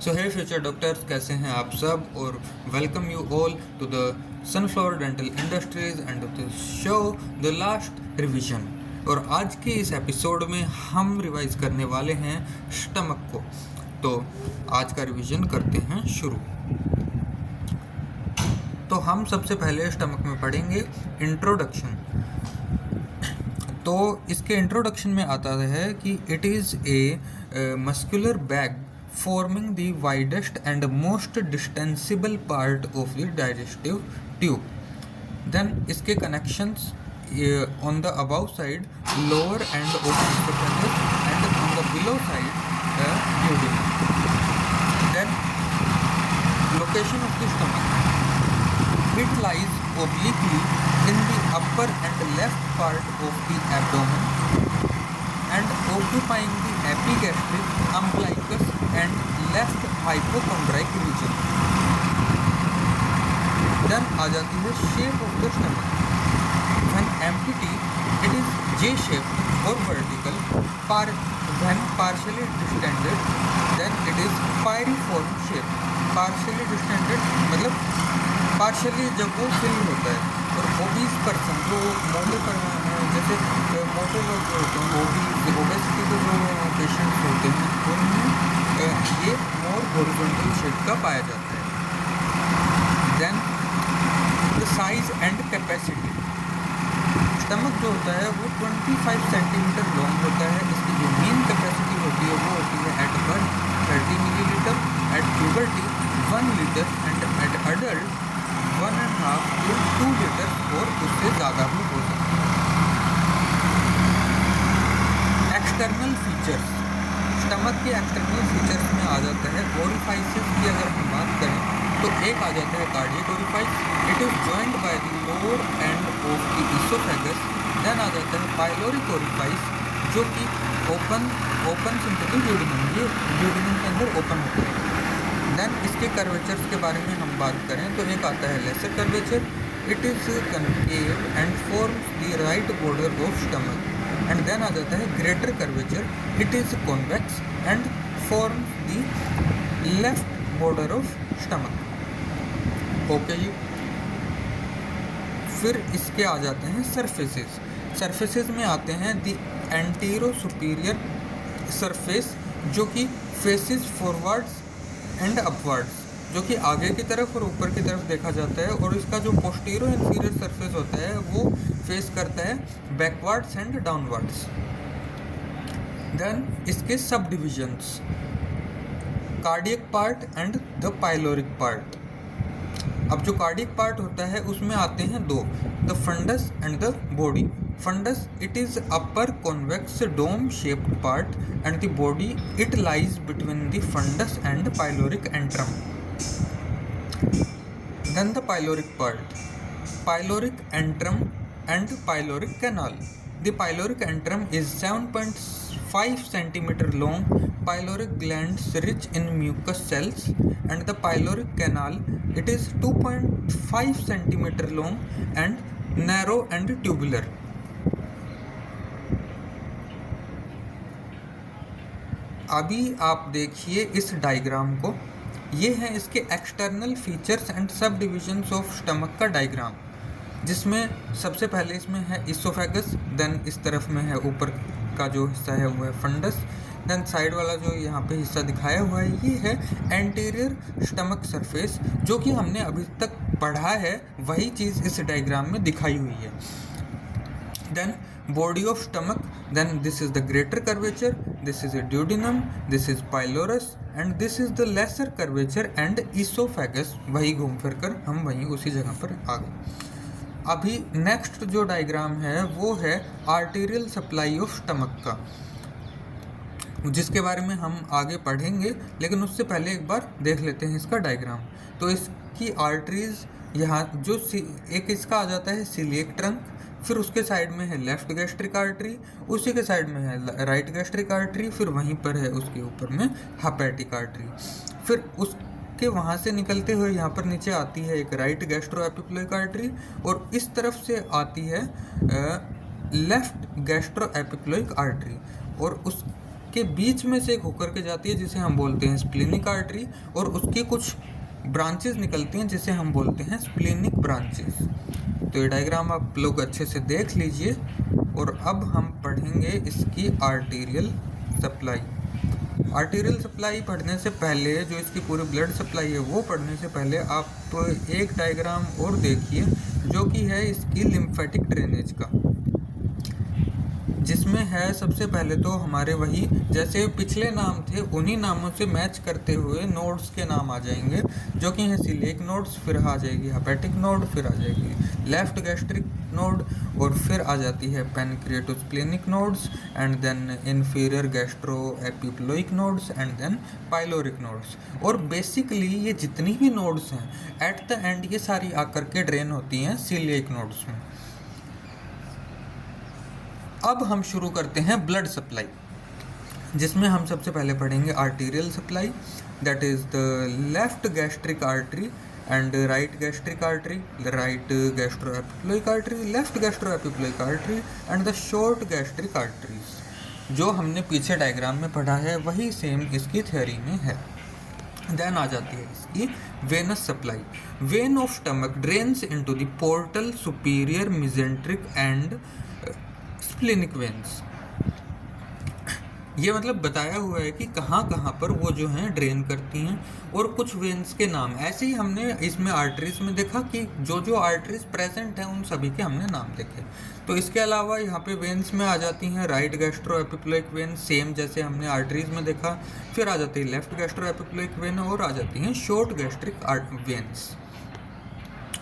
सो हे future doctors, कैसे हैं आप सब। और welcome you all to the sunflower dental industries and the show the last revision. और आज के इस एपिसोड में हम रिवाइज करने वाले हैं स्टमक को। तो आज का रिवीजन करते हैं शुरू। तो हम सबसे पहले स्टमक में पढ़ेंगे इंट्रोडक्शन। तो इसके इंट्रोडक्शन में आता है कि it is a muscular bag forming the widest and most distensible part of the digestive tube. Then इसके connections on the above side lower end of esophagus and on the below side duodenum. Then location of the stomach. It lies obliquely in the upper and left part of the abdomen and occupying the epigastric, umbilicus and left hypochondriac region. Then आ जाती है shape of the stomach. When empty, it is J-shaped or vertical. When partially distended, then it is pyriform shape. Partially distended मतलब partially जब वो fill होता है। और obese person जो मोटे पर जैसे मोटे लोग जो होते हैं ओबेसिटी के जो पेशेंट्स होते हैं उनमें ये मोर हॉरिजॉन्टल शेप का पाया जाता है। Then the size and capacity. Stomach जो होता है वो 25 सेंटीमीटर लॉन्ग होता है। इसकी जो मेन कैपेसिटी होती है वो होती है at birth 30 millilitre, at puberty 1 litre and at adult 1.5 to 2 litre और उससे ज़्यादा भी हो सकता है। External features. स्टमक के एक्सटर्नल फीचर्स में आ जाता है ओरिफाइसेस की अगर हम बात करें तो एक आ जाता है cardiac orifice. It is joined by the lower end of the oesophagus. Then आ जाता है पाइलोरिक ओरिफाइस जो कि ओपन सिंपल ड्यूडेनम, ये ड्यूडेनम के अंदर ओपन होता है। देन इसके कर्वेचर्स के बारे में हम बात करें तो एक आता है lesser curvature. It is concave and forms the right border of stomach. And then आ जाता है greater curvature. It is convex and forms the left border of stomach. Okay जी। फिर इसके आ जाते हैं सरफेसेस। सरफेसेस में आते हैं द एंटीरो सुपीरियर सरफेस जो कि फेसेस फॉरवर्ड्स एंड अपवर्ड्स, जो कि आगे की तरफ और ऊपर की तरफ देखा जाता है। और इसका जो पोस्टीरो इन्फीरियर सरफेस होता है वो फेस करता है बैकवर्ड्स एंड डाउनवर्ड्स। देन इसके सब divisions, cardiac part and the pyloric part. अब जो कार्डियक पार्ट होता है उसमें आते हैं दो, the fundus and the body. Fundus, it is upper convex dome shaped part and the body it lies between the fundus and pyloric antrum. Then the pyloric part, pyloric antrum and pyloric canal. The pyloric antrum is 7.5 centimeter long. Pyloric glands rich in mucus cells and the pyloric canal it is 2.5 centimeter long and narrow and tubular. अभी आप देखिए इस diagram को, ये है इसके external features and सब divisions of stomach का डायग्राम, जिसमें सबसे पहले इसमें है इसोफेगस। देन इस तरफ में है ऊपर का जो हिस्सा है वो है फंडस। देन साइड वाला जो यहाँ पे हिस्सा दिखाया हुआ है ये है एंटीरियर स्टमक सरफेस, जो कि हमने अभी तक पढ़ा है वही चीज़ इस डायग्राम में दिखाई हुई है। Then body of stomach, then this is the greater curvature, this is a duodenum, this is pylorus and this is the lesser curvature and esophagus। वही घूम फिर कर हम वहीं उसी जगह पर आ गए। अभी नेक्स्ट जो डायग्राम है वो है आर्टेरियल सप्लाई ऑफ स्टमक का, जिसके बारे में हम आगे पढ़ेंगे, लेकिन उससे पहले एक बार देख लेते हैं इसका डायग्राम। तो इसकी आर्टरीज यहाँ जो एक इसका आ जाता है सिलिएक ट्रंक, फिर उसके साइड में है लेफ्ट गैस्ट्रिक आर्टरी, उसी के साइड में है राइट गैस्ट्रिक आर्टरी, फिर वहीं पर है उसके ऊपर में हेपेटिक आर्टरी। फिर उसके वहाँ से निकलते हुए यहाँ पर नीचे आती है एक राइट गैस्ट्रो एपिक्लोइक आर्टरी और इस तरफ से आती है लेफ्ट गैस्ट्रो एपिक्लोइक आर्टरी। और उस के बीच में से एक होकर के जाती है जिसे हम बोलते हैं स्प्लेनिक आर्टरी, और उसकी कुछ ब्रांचेस निकलती हैं जिसे हम बोलते हैं स्प्लेनिक ब्रांचेस। तो ये डायग्राम आप लोग अच्छे से देख लीजिए। और अब हम पढ़ेंगे इसकी आर्टीरियल सप्लाई। आर्टीरियल सप्लाई पढ़ने से पहले, जो इसकी पूरी ब्लड सप्लाई है वो पढ़ने से पहले आप एक डायग्राम और देखिए जो कि है इसकी लिम्फेटिक ड्रेनेज का, जिसमें है सबसे पहले तो हमारे वही जैसे पिछले नाम थे उन्हीं नामों से मैच करते हुए नोड्स के नाम आ जाएंगे, जो कि है सीलिएक नोड्स, फिर आ जाएगी हेपेटिक नोड, फिर आ जाएगी लेफ्ट गैस्ट्रिक नोड, और फिर आ जाती है pancreaticosplenic nodes, and then inferior gastro epiploic nodes, and then pyloric nodes. और बेसिकली ये जितनी भी नोड्स हैं एट द एंड ये सारी आकर के ड्रेन होती हैं सीलिएक नोड्स में। अब हम शुरू करते हैं ब्लड सप्लाई, जिसमें हम सबसे पहले पढ़ेंगे arterial supply, that is the left gastric artery and right gastric artery, right gastroepiploic artery, left gastroepiploic artery and the short gastric arteries. जो हमने पीछे डायग्राम में पढ़ा है वही सेम इसकी थ्योरी में है। देन आ जाती है इसकी venous supply. Vein of stomach drains into the portal, superior, mesenteric and splenic veins. ये मतलब बताया हुआ है कि कहाँ कहाँ पर वो जो हैं ड्रेन करती हैं, और कुछ वेन्स के नाम ऐसे ही हमने इसमें आर्टरीज में देखा कि जो जो आर्टरीज प्रेजेंट हैं उन सभी के हमने नाम देखे। तो इसके अलावा यहाँ पे वेन्स में आ जाती हैं right gastro epiploic when, same जैसे हमने आर्टरीज में देखा, फिर आ जाती है लेफ्ट गैस्ट्रो एपिप्लोइक वेन, और आ जाती हैं शॉर्ट गैस्ट्रिक वेन्स।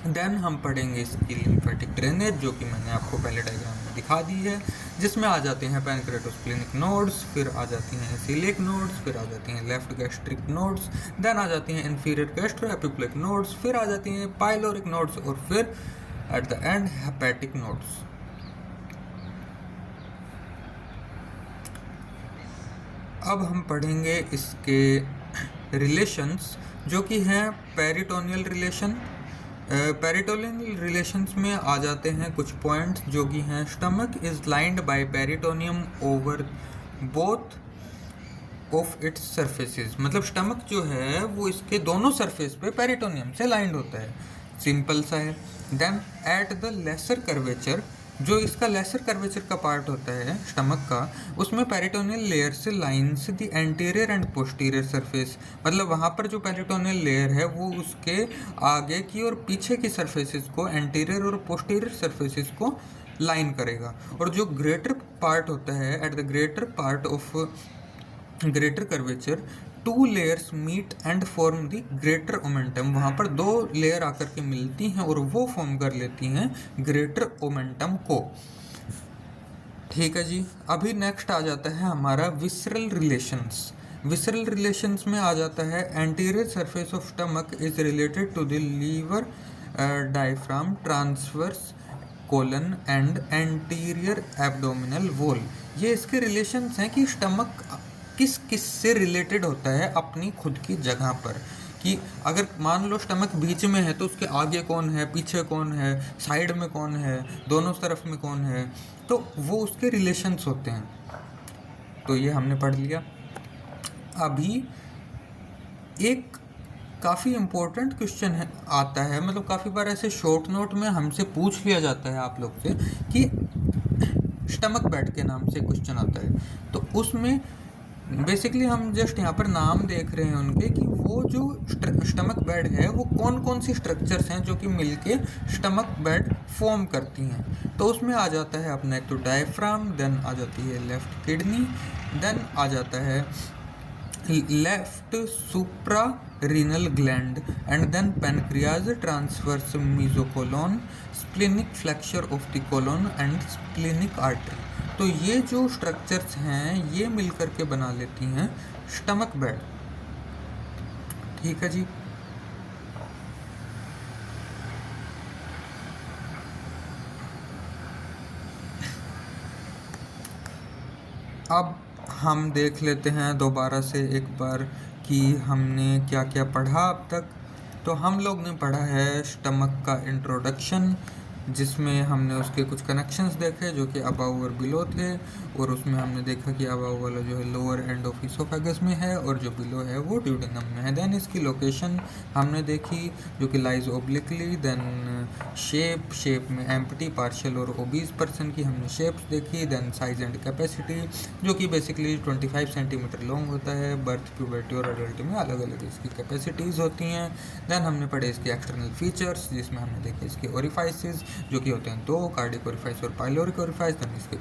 देन हम पढ़ेंगे इसकी लिम्फेटिक ड्रेनेज, जो कि मैंने आपको पहले डायग्राम में दिखा दी है, जिसमें आ जाते हैं पैनक्रिएटोस्प्लेनिक नोड्स, फिर आ जाती हैं सीलिएक नोड्स, फिर आ जाती हैं लेफ्ट गैस्ट्रिक नोड्स, देन आ जाती हैं इंफीरियर गैस्ट्रो एपिप्लोइक नोड्स, फिर आ जाती हैं पाइलोरिक नोड्स, और फिर at the end hepatic nodes. अब हम पढ़ेंगे इसके रिलेशंस, जो कि हैं पेरिटोनियल रिलेशन। पेरिटोनियल रिलेशंस में आ जाते हैं कुछ पॉइंट्स जो कि हैं stomach is lined by peritoneum over both of its surfaces. मतलब स्टमक जो है वो इसके दोनों सरफेस पे पेरिटोनियम से लाइंड होता है, सिंपल सा है। Then at the lesser curvature, जो इसका लेसर कर्वेचर का पार्ट होता है स्टमक का, उसमें पेरिटोनियल लेयर से lines the anterior and posterior surface. मतलब वहाँ पर जो पेरिटोनियल लेयर है वो उसके आगे की और पीछे की सरफेसेस को, एंटीरियर और पोस्टीरियर सरफेसेस को लाइन करेगा। और जो ग्रेटर पार्ट होता है, at the greater part of greater curvature, two layers meet and form the greater omentum. वहाँ पर दो लेयर आकर के मिलती हैं और वो फॉर्म कर लेती हैं ग्रेटर ओमेंटम को। ठीक है जी। अभी नेक्स्ट आ जाता है हमारा विसरल रिलेशंस। विसरल रिलेशंस में आ जाता है anterior surface of stomach is related to the liver, diaphragm, transverse colon and anterior abdominal wall. ये इसके रिलेशंस हैं कि स्टमक किस किस से रिलेटेड होता है अपनी खुद की जगह पर, कि अगर मान लो स्टमक बीच में है तो उसके आगे कौन है, पीछे कौन है, साइड में कौन है, दोनों तरफ में कौन है, तो वो उसके रिलेशंस होते हैं। तो ये हमने पढ़ लिया। अभी एक काफ़ी इम्पोर्टेंट क्वेश्चन है आता है, मतलब काफ़ी बार ऐसे शॉर्ट नोट में हमसे पूछ लिया जाता है आप लोग से कि स्टमक बेड के नाम से क्वेश्चन आता है। तो उसमें बेसिकली हम जस्ट यहाँ पर नाम देख रहे हैं उनके कि वो जो स्टमक बेड है वो कौन कौन सी स्ट्रक्चर्स हैं जो कि मिलके स्टमक बेड फॉर्म करती हैं। तो उसमें आ जाता है अपना एक तो डायफ्राम, देन आ जाती है लेफ्ट किडनी, देन आ जाता है left supra renal gland, and then pancreas, transverse mesocolon, splenic flexure of the colon and splenic artery. तो ये जो स्ट्रक्चर्स हैं ये मिलकर के बना लेती हैं स्टमक बेड। ठीक है जी। अब हम देख लेते हैं दोबारा से एक बार कि हमने क्या क्या पढ़ा अब तक। तो हम लोग ने पढ़ा है स्टमक का इंट्रोडक्शन, जिसमें हमने उसके कुछ कनेक्शंस देखे जो कि अबाव और बिलो थे, और उसमें हमने देखा कि अबाव वाला जो है लोअर एंड ऑफ इसोफेगस में है और जो बिलो है वो ड्यूडेनम में है। देन इसकी लोकेशन हमने देखी जो कि लाइज ओब्लिकली। देन शेप में एम्प्टी, पार्शियल और ओबीज पर्सन की हमने शेप्स देखी। देन साइज एंड कैपेसिटी जो कि बेसिकली 25 सेंटीमीटर लॉन्ग होता है। बर्थ, प्यूबर्टी और अडल्ट में अलग अलग इसकी कैपेसिटीज़ होती हैं। देन हमने पढ़े इसके एक्सटर्नल फीचर्स जिसमें हमने देखे इसके ओरिफाइसेस जो कि होते हैं 2, कार्डिक ओरिफाइस और पाइलोरिक ओरिफाइस। देन इसके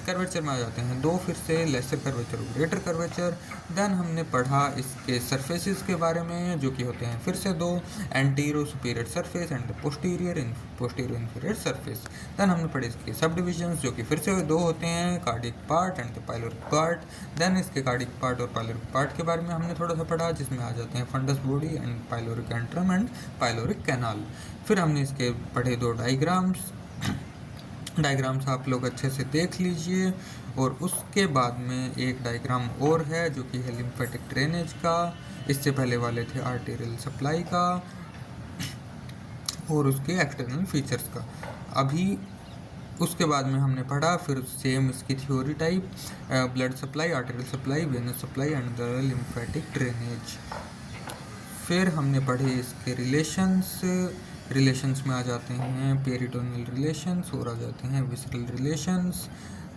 कर्वेचर में आ जाते हैं 2 फिर से, लेसर कर्वेचर और ग्रेटर कर्वेचर। देन हमने पढ़ा इसके सरफेसेस के बारे में जो कि होते हैं फिर से 2, anterior superior surface and posterior inferior surface. Then हमने पढ़े इसके सब डिविजन्स जो कि फिर से 2 होते हैं, cardiac part and pyloric part. Then इसके कार्डिक पार्ट और पाइलोरिक पार्ट के बारे में हमने थोड़ा सा पढ़ा जिसमें आ जाते हैं fundus body and pyloric antrum and pyloric canal. फिर हमने इसके पढ़े 2 डायग्राम्स आप लोग अच्छे से देख लीजिए। और उसके बाद में एक डायग्राम और है जो कि है लिम्फेटिक ड्रेनेज का। इससे पहले वाले थे आर्टेरियल सप्लाई का और उसके एक्सटर्नल फीचर्स का। अभी उसके बाद में हमने पढ़ा फिर सेम इसकी theory type, blood supply, arterial supply, venous supply and the lymphatic drainage. फिर हमने पढ़े इसके रिलेशंस में आ जाते हैं पेरिटोनियल रिलेशंस और आ जाते हैं विसरल रिलेशंस।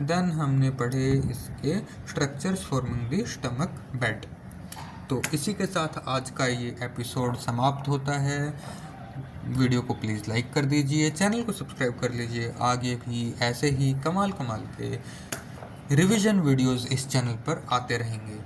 देन हमने पढ़े इसके structures forming the stomach bed. तो इसी के साथ आज का ये एपिसोड समाप्त होता है। वीडियो को प्लीज़ लाइक कर दीजिए, चैनल को सब्सक्राइब कर लीजिए। आगे भी ऐसे ही कमाल के रिवीजन वीडियोस इस चैनल पर आते रहेंगे।